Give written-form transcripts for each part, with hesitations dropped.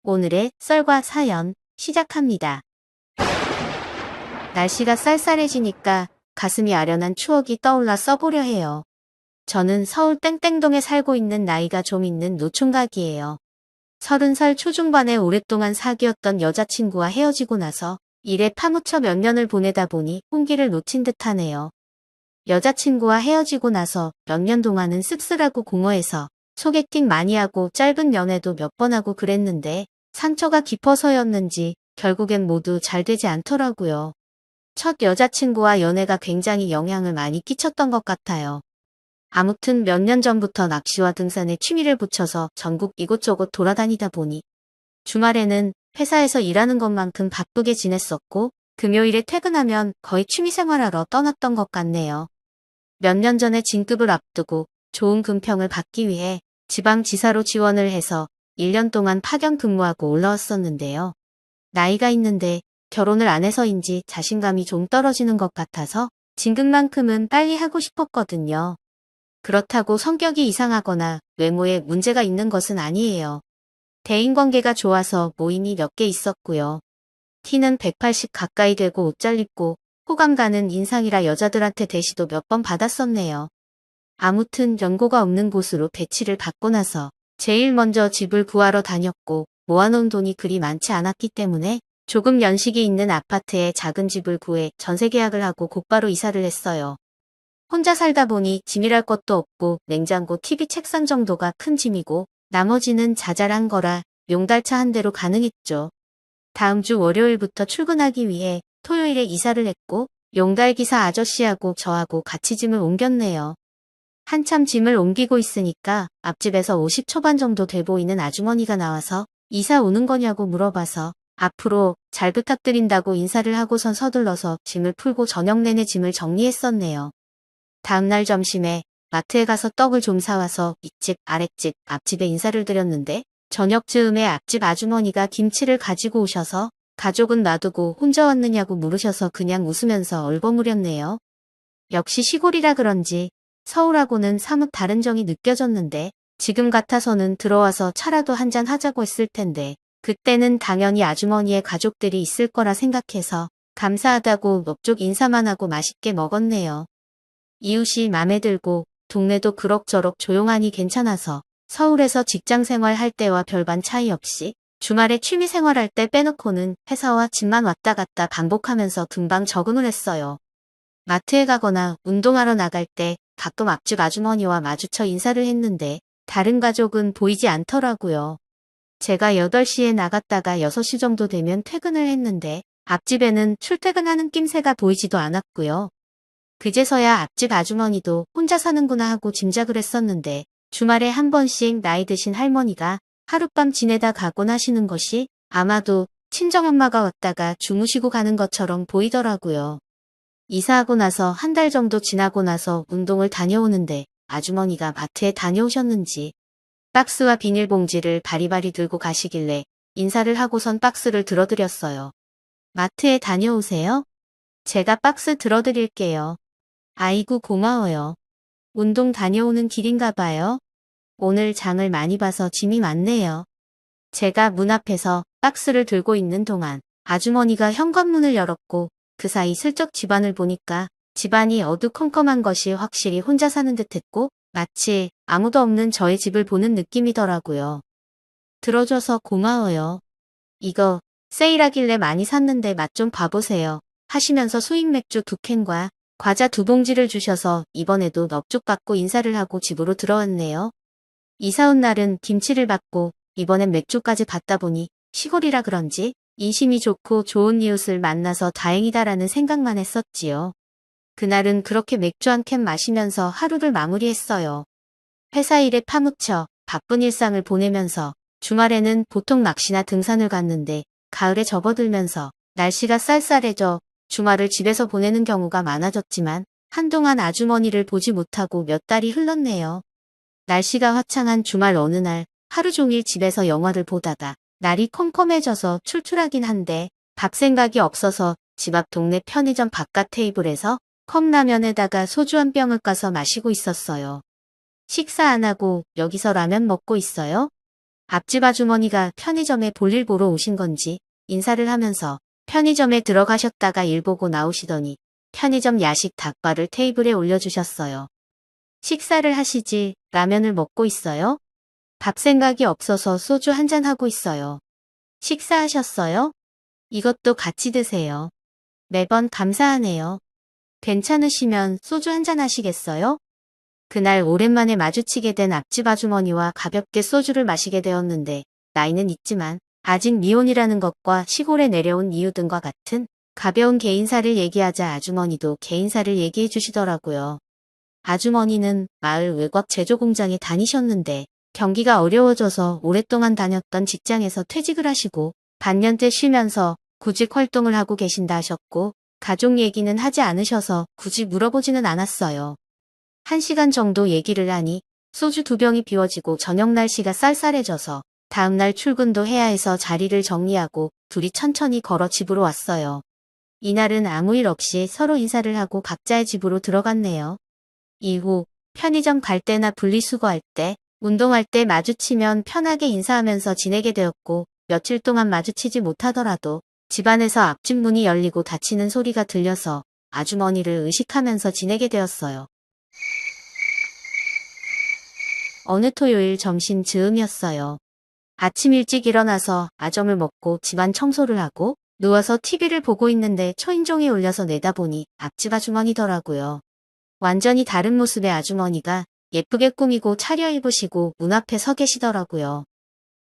오늘의 썰과 사연 시작합니다. 날씨가 쌀쌀해지니까 가슴이 아련한 추억이 떠올라 써보려 해요. 저는 서울 땡땡동에 살고 있는 나이가 좀 있는 노총각이에요. 30살 초중반에 오랫동안 사귀었던 여자친구와 헤어지고 나서 일에 파묻혀 몇 년을 보내다 보니 홍기를 놓친 듯하네요. 여자친구와 헤어지고 나서 몇 년 동안은 씁쓸하고 공허해서 소개팅 많이 하고 짧은 연애도 몇 번 하고 그랬는데 상처가 깊어서였는지 결국엔 모두 잘 되지 않더라고요. 첫 여자친구와 연애가 굉장히 영향을 많이 끼쳤던 것 같아요. 아무튼 몇 년 전부터 낚시와 등산에 취미를 붙여서 전국 이곳저곳 돌아다니다 보니 주말에는 회사에서 일하는 것만큼 바쁘게 지냈었고 금요일에 퇴근하면 거의 취미생활하러 떠났던 것 같네요. 몇 년 전에 진급을 앞두고 좋은 금평을 받기 위해 지방지사로 지원을 해서 1년 동안 파견 근무하고 올라왔었는데요. 나이가 있는데 결혼을 안 해서인지 자신감이 좀 떨어지는 것 같아서 진급만큼은 빨리 하고 싶었거든요. 그렇다고 성격이 이상하거나 외모에 문제가 있는 것은 아니에요. 대인관계가 좋아서 모임이 몇 개 있었고요. 키는 180 가까이 되고 옷 잘 입고 호감 가는 인상이라 여자들한테 대시도 몇 번 받았었네요. 아무튼 연고가 없는 곳으로 배치를 받고 나서 제일 먼저 집을 구하러 다녔고 모아놓은 돈이 그리 많지 않았기 때문에 조금 연식이 있는 아파트에 작은 집을 구해 전세 계약을 하고 곧바로 이사를 했어요. 혼자 살다 보니 짐이랄 것도 없고 냉장고, TV, 책상 정도가 큰 짐이고 나머지는 자잘한 거라 용달차 한 대로 가능했죠. 다음 주 월요일부터 출근하기 위해 토요일에 이사를 했고 용달 기사 아저씨하고 저하고 같이 짐을 옮겼네요. 한참 짐을 옮기고 있으니까 앞집에서 50 초반 정도 돼 보이는 아주머니가 나와서 이사 오는 거냐고 물어봐서 앞으로 잘 부탁드린다고 인사를 하고선 서둘러서 짐을 풀고 저녁 내내 짐을 정리했었네요. 다음날 점심에 마트에 가서 떡을 좀 사와서 윗집, 아랫집, 앞집에 인사를 드렸는데 저녁 즈음에 앞집 아주머니가 김치를 가지고 오셔서 가족은 놔두고 혼자 왔느냐고 물으셔서 그냥 웃으면서 얼버무렸네요. 역시 시골이라 그런지 서울하고는 사뭇 다른 정이 느껴졌는데 지금 같아서는 들어와서 차라도 한잔 하자고 했을 텐데 그때는 당연히 아주머니의 가족들이 있을 거라 생각해서 감사하다고 옆쪽 인사만 하고 맛있게 먹었네요. 이웃이 맘에 들고 동네도 그럭저럭 조용하니 괜찮아서 서울에서 직장생활 할 때와 별반 차이 없이 주말에 취미생활 할 때 빼놓고는 회사와 집만 왔다 갔다 반복하면서 금방 적응을 했어요. 마트에 가거나 운동하러 나갈 때 가끔 앞집 아주머니와 마주쳐 인사를 했는데 다른 가족은 보이지 않더라고요. 제가 8시에 나갔다가 6시 정도 되면 퇴근을 했는데 앞집에는 출퇴근하는 낌새가 보이지도 않았고요. 그제서야 앞집 아주머니도 혼자 사는구나 하고 짐작을 했었는데 주말에 한 번씩 나이 드신 할머니가 하룻밤 지내다 가곤 하시는 것이 아마도 친정엄마가 왔다가 주무시고 가는 것처럼 보이더라고요. 이사하고 나서 한 달 정도 지나고 나서 운동을 다녀오는데 아주머니가 마트에 다녀오셨는지 박스와 비닐봉지를 바리바리 들고 가시길래 인사를 하고선 박스를 들어드렸어요. 마트에 다녀오세요? 제가 박스 들어드릴게요. 아이고 고마워요. 운동 다녀오는 길인가 봐요. 오늘 장을 많이 봐서 짐이 많네요. 제가 문 앞에서 박스를 들고 있는 동안 아주머니가 현관문을 열었고 그 사이 슬쩍 집안을 보니까 집안이 어두컴컴한 것이 확실히 혼자 사는 듯했고 마치 아무도 없는 저의 집을 보는 느낌이더라고요. 들어줘서 고마워요. 이거 세일하길래 많이 샀는데 맛 좀 봐보세요. 하시면서 수입 맥주 2캔과 과자 2봉지를 주셔서 이번에도 넙죽 받고 인사를 하고 집으로 들어왔네요. 이사 온 날은 김치를 받고 이번엔 맥주까지 받다 보니 시골이라 그런지 인심이 좋고 좋은 이웃을 만나서 다행이다라는 생각만 했었지요. 그날은 그렇게 맥주 한 캔 마시면서 하루를 마무리했어요. 회사 일에 파묻혀 바쁜 일상을 보내면서 주말에는 보통 낚시나 등산을 갔는데 가을에 접어들면서 날씨가 쌀쌀해져 주말을 집에서 보내는 경우가 많아졌지만 한동안 아주머니를 보지 못하고 몇 달이 흘렀네요. 날씨가 화창한 주말 어느 날 하루 종일 집에서 영화를 보다가 날이 컴컴해져서 출출하긴 한데 밥 생각이 없어서 집 앞 동네 편의점 바깥 테이블에서 컵라면에다가 소주 한 병을 까서 마시고 있었어요. 식사 안 하고 여기서 라면 먹고 있어요? 앞집 아주머니가 편의점에 볼일 보러 오신 건지 인사를 하면서 편의점에 들어가셨다가 일 보고 나오시더니 편의점 야식 닭발을 테이블에 올려주셨어요. 식사를 하시지 라면을 먹고 있어요? 밥 생각이 없어서 소주 한잔 하고 있어요. 식사하셨어요? 이것도 같이 드세요. 매번 감사하네요. 괜찮으시면 소주 한잔 하시겠어요? 그날 오랜만에 마주치게 된 앞집 아주머니와 가볍게 소주를 마시게 되었는데 나이는 있지만 아직 미혼이라는 것과 시골에 내려온 이유 등과 같은 가벼운 개인사를 얘기하자 아주머니도 개인사를 얘기해 주시더라고요. 아주머니는 마을 외곽 제조공장에 다니셨는데 경기가 어려워져서 오랫동안 다녔던 직장에서 퇴직을 하시고 반년째 쉬면서 구직 활동을 하고 계신다 하셨고 가족 얘기는 하지 않으셔서 굳이 물어보지는 않았어요. 1시간 정도 얘기를 하니 소주 2병이 비워지고 저녁 날씨가 쌀쌀해져서 다음날 출근도 해야 해서 자리를 정리하고 둘이 천천히 걸어 집으로 왔어요. 이날은 아무 일 없이 서로 인사를 하고 각자의 집으로 들어갔네요. 이후 편의점 갈 때나 분리수거할 때, 운동할 때 마주치면 편하게 인사하면서 지내게 되었고 며칠 동안 마주치지 못하더라도 집안에서 앞집 문이 열리고 닫히는 소리가 들려서 아주머니를 의식하면서 지내게 되었어요. 어느 토요일 점심 즈음이었어요. 아침 일찍 일어나서 아점을 먹고 집안 청소를 하고 누워서 TV를 보고 있는데 초인종이 울려서 내다보니 앞집 아주머니더라고요. 완전히 다른 모습의 아주머니가 예쁘게 꾸미고 차려입으시고 문 앞에 서 계시더라고요.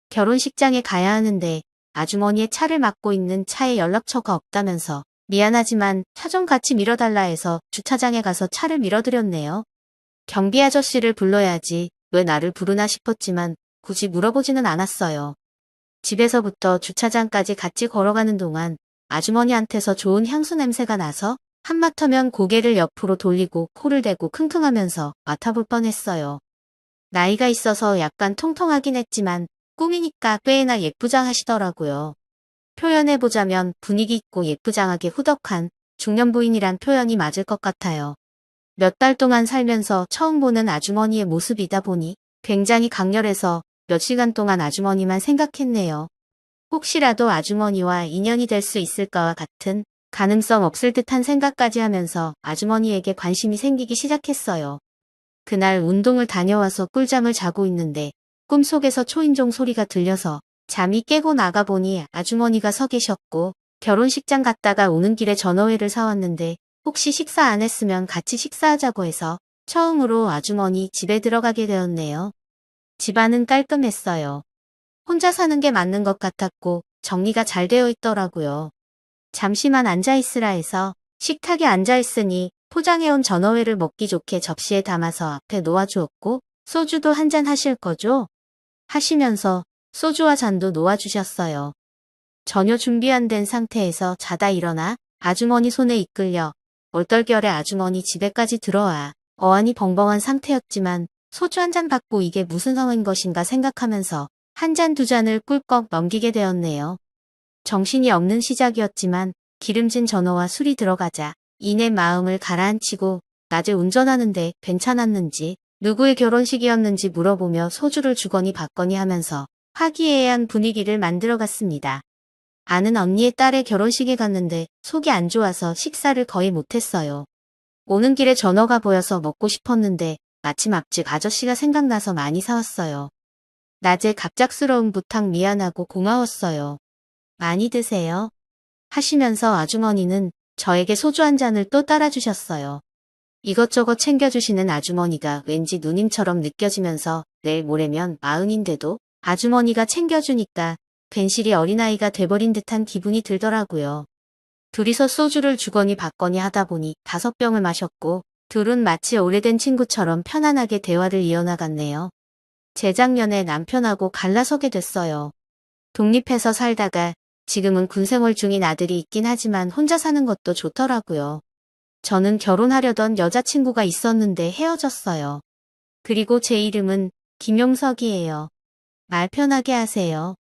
결혼식장에 가야 하는데 아주머니의 차를 맡고 있는 차에 연락처가 없다면서 미안하지만 차 좀 같이 밀어달라 해서 주차장에 가서 차를 밀어드렸네요. 경비 아저씨를 불러야지 왜 나를 부르나 싶었지만 굳이 물어보지는 않았어요. 집에서부터 주차장까지 같이 걸어가는 동안 아주머니한테서 좋은 향수 냄새가 나서 한마터면 고개를 옆으로 돌리고 코를 대고 킁킁하면서 맡아볼 뻔했어요. 나이가 있어서 약간 통통하긴 했지만 꿈이니까 꽤나 예쁘장하시더라고요. 표현해보자면 분위기 있고 예쁘장하게 후덕한 중년 부인이란 표현이 맞을 것 같아요. 몇 달 동안 살면서 처음 보는 아주머니의 모습이다 보니 굉장히 강렬해서 몇 시간 동안 아주머니만 생각했네요. 혹시라도 아주머니와 인연이 될 수 있을까와 같은 가능성 없을 듯한 생각까지 하면서 아주머니에게 관심이 생기기 시작했어요. 그날 운동을 다녀와서 꿀잠을 자고 있는데 꿈속에서 초인종 소리가 들려서 잠이 깨고 나가보니 아주머니가 서 계셨고 결혼식장 갔다가 오는 길에 전어회를 사왔는데 혹시 식사 안 했으면 같이 식사하자고 해서 처음으로 아주머니 집에 들어가게 되었네요. 집안은 깔끔했어요. 혼자 사는 게 맞는 것 같았고 정리가 잘 되어 있더라고요. 잠시만 앉아있으라 해서 식탁에 앉아있으니 포장해온 전어회를 먹기 좋게 접시에 담아서 앞에 놓아주었고 소주도 한잔 하실 거죠? 하시면서 소주와 잔도 놓아주셨어요. 전혀 준비 안 된 상태에서 자다 일어나 아주머니 손에 이끌려 얼떨결에 아주머니 집에까지 들어와 어안이 벙벙한 상태였지만 소주 한 잔 받고 이게 무슨 상황인 것인가 생각하면서 한 잔 두 잔을 꿀꺽 넘기게 되었네요. 정신이 없는 시작이었지만 기름진 전어와 술이 들어가자 이내 마음을 가라앉히고 낮에 운전하는데 괜찮았는지 누구의 결혼식이었는지 물어보며 소주를 주거니 받거니 하면서 화기애애한 분위기를 만들어갔습니다. 아는 언니의 딸의 결혼식에 갔는데 속이 안 좋아서 식사를 거의 못했어요. 오는 길에 전어가 보여서 먹고 싶었는데 마침 앞집 아저씨가 생각나서 많이 사왔어요. 낮에 갑작스러운 부탁 미안하고 고마웠어요. 많이 드세요. 하시면서 아주머니는 저에게 소주 한 잔을 또 따라주셨어요. 이것저것 챙겨주시는 아주머니가 왠지 누님처럼 느껴지면서 내일 모레면 40인데도 아주머니가 챙겨주니까 괜시리 어린아이가 돼버린 듯한 기분이 들더라고요. 둘이서 소주를 주거니 받거니 하다 보니 5병을 마셨고 둘은 마치 오래된 친구처럼 편안하게 대화를 이어나갔네요. 재작년에 남편하고 갈라서게 됐어요. 독립해서 살다가 지금은 군생활 중인 아들이 있긴 하지만 혼자 사는 것도 좋더라고요. 저는 결혼하려던 여자친구가 있었는데 헤어졌어요. 그리고 제 이름은 김용석이에요. 말 편하게 하세요.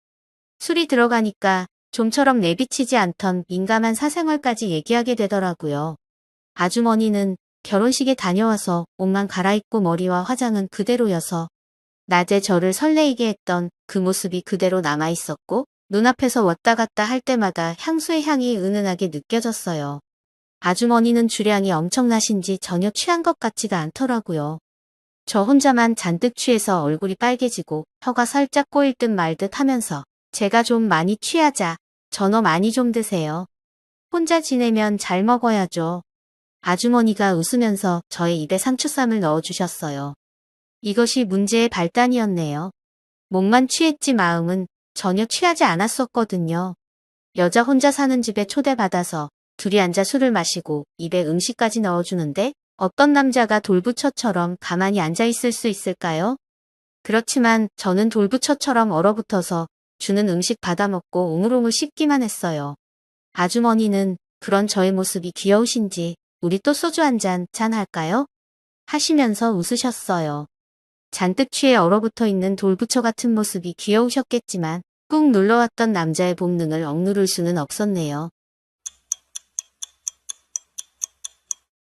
술이 들어가니까 좀처럼 내비치지 않던 민감한 사생활까지 얘기하게 되더라고요. 아주머니는 결혼식에 다녀와서 옷만 갈아입고 머리와 화장은 그대로여서 낮에 저를 설레이게 했던 그 모습이 그대로 남아있었고 눈앞에서 왔다 갔다 할 때마다 향수의 향이 은은하게 느껴졌어요. 아주머니는 주량이 엄청나신지 전혀 취한 것 같지가 않더라고요. 저 혼자만 잔뜩 취해서 얼굴이 빨개지고 혀가 살짝 꼬일 듯 말 듯 하면서 제가 좀 많이 취하자. 전어 많이 좀 드세요. 혼자 지내면 잘 먹어야죠. 아주머니가 웃으면서 저의 입에 상추쌈을 넣어주셨어요. 이것이 문제의 발단이었네요. 몸만 취했지 마음은 전혀 취하지 않았었거든요. 여자 혼자 사는 집에 초대받아서 둘이 앉아 술을 마시고 입에 음식까지 넣어주는데 어떤 남자가 돌부처처럼 가만히 앉아있을 수 있을까요? 그렇지만 저는 돌부처처럼 얼어붙어서 주는 음식 받아먹고 오물오물 씹기만 했어요. 아주머니는 그런 저의 모습이 귀여우신지 우리 또 소주 한 잔 할까요? 하시면서 웃으셨어요. 잔뜩 취해 얼어붙어 있는 돌부처 같은 모습이 귀여우셨겠지만 꾹 눌러왔던 남자의 본능을 억누를 수는 없었네요.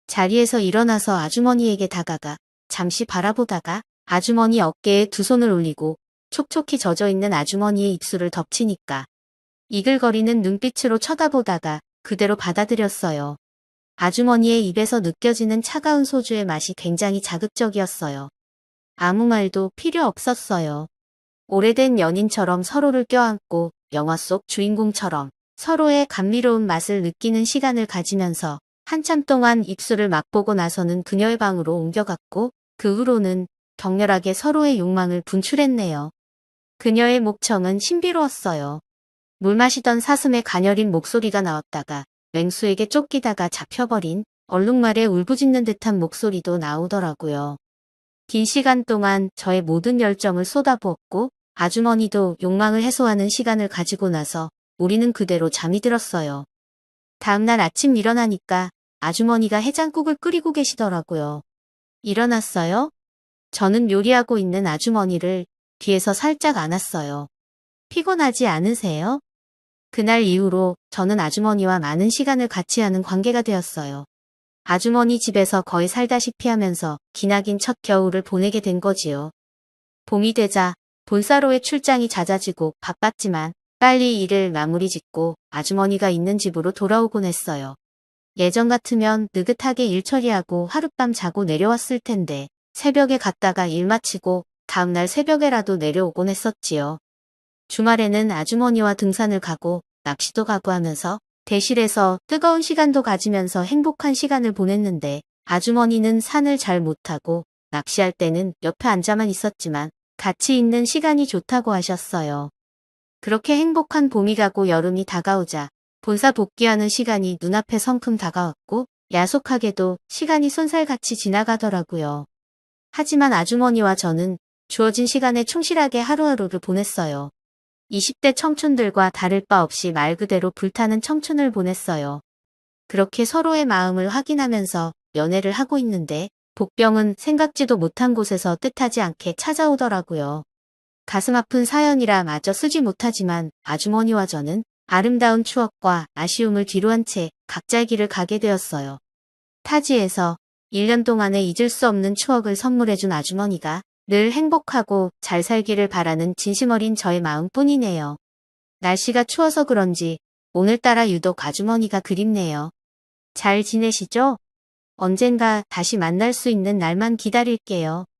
자리에서 일어나서 아주머니에게 다가가 잠시 바라보다가 아주머니 어깨에 두 손을 올리고 촉촉히 젖어있는 아주머니의 입술을 덮치니까 이글거리는 눈빛으로 쳐다보다가 그대로 받아들였어요. 아주머니의 입에서 느껴지는 차가운 소주의 맛이 굉장히 자극적이었어요. 아무 말도 필요 없었어요. 오래된 연인처럼 서로를 껴안고 영화 속 주인공처럼 서로의 감미로운 맛을 느끼는 시간을 가지면서 한참 동안 입술을 맛보고 나서는 그녀의 방으로 옮겨갔고 그 후로는 격렬하게 서로의 욕망을 분출했네요. 그녀의 목청은 신비로웠어요. 물 마시던 사슴의 가녀린 목소리가 나왔다가 맹수에게 쫓기다가 잡혀버린 얼룩말의 울부짖는 듯한 목소리도 나오더라고요. 긴 시간 동안 저의 모든 열정을 쏟아부었고 아주머니도 욕망을 해소하는 시간을 가지고 나서 우리는 그대로 잠이 들었어요. 다음날 아침 일어나니까 아주머니가 해장국을 끓이고 계시더라고요. 일어났어요? 저는 요리하고 있는 아주머니를 뒤에서 살짝 안았어요. 피곤하지 않으세요? 그날 이후로 저는 아주머니와 많은 시간을 같이 하는 관계가 되었어요. 아주머니 집에서 거의 살다시피 하면서 기나긴 첫 겨울을 보내게 된 거지요. 봄이 되자 본사로의 출장이 잦아지고 바빴지만 빨리 일을 마무리 짓고 아주머니가 있는 집으로 돌아오곤 했어요. 예전 같으면 느긋하게 일 처리하고 하룻밤 자고 내려왔을 텐데 새벽에 갔다가 일 마치고 다음날 새벽에라도 내려오곤 했었지요. 주말에는 아주머니와 등산을 가고 낚시도 가고 하면서 대실에서 뜨거운 시간도 가지면서 행복한 시간을 보냈는데 아주머니는 산을 잘 못하고 낚시할 때는 옆에 앉아만 있었지만 같이 있는 시간이 좋다고 하셨어요. 그렇게 행복한 봄이 가고 여름이 다가오자 본사 복귀하는 시간이 눈앞에 성큼 다가왔고 야속하게도 시간이 쏜살같이 지나가더라고요. 하지만 아주머니와 저는 주어진 시간에 충실하게 하루하루를 보냈어요. 20대 청춘들과 다를 바 없이 말 그대로 불타는 청춘을 보냈어요. 그렇게 서로의 마음을 확인하면서 연애를 하고 있는데 복병은 생각지도 못한 곳에서 뜻하지 않게 찾아오더라고요. 가슴 아픈 사연이라 마저 쓰지 못하지만 아주머니와 저는 아름다운 추억과 아쉬움을 뒤로한 채 각자의 길을 가게 되었어요. 타지에서 1년 동안의 잊을 수 없는 추억을 선물해준 아주머니가 늘 행복하고 잘 살기를 바라는 진심 어린 저의 마음뿐이네요. 날씨가 추워서 그런지 오늘따라 유독 아주머니가 그립네요. 잘 지내시죠? 언젠가 다시 만날 수 있는 날만 기다릴게요.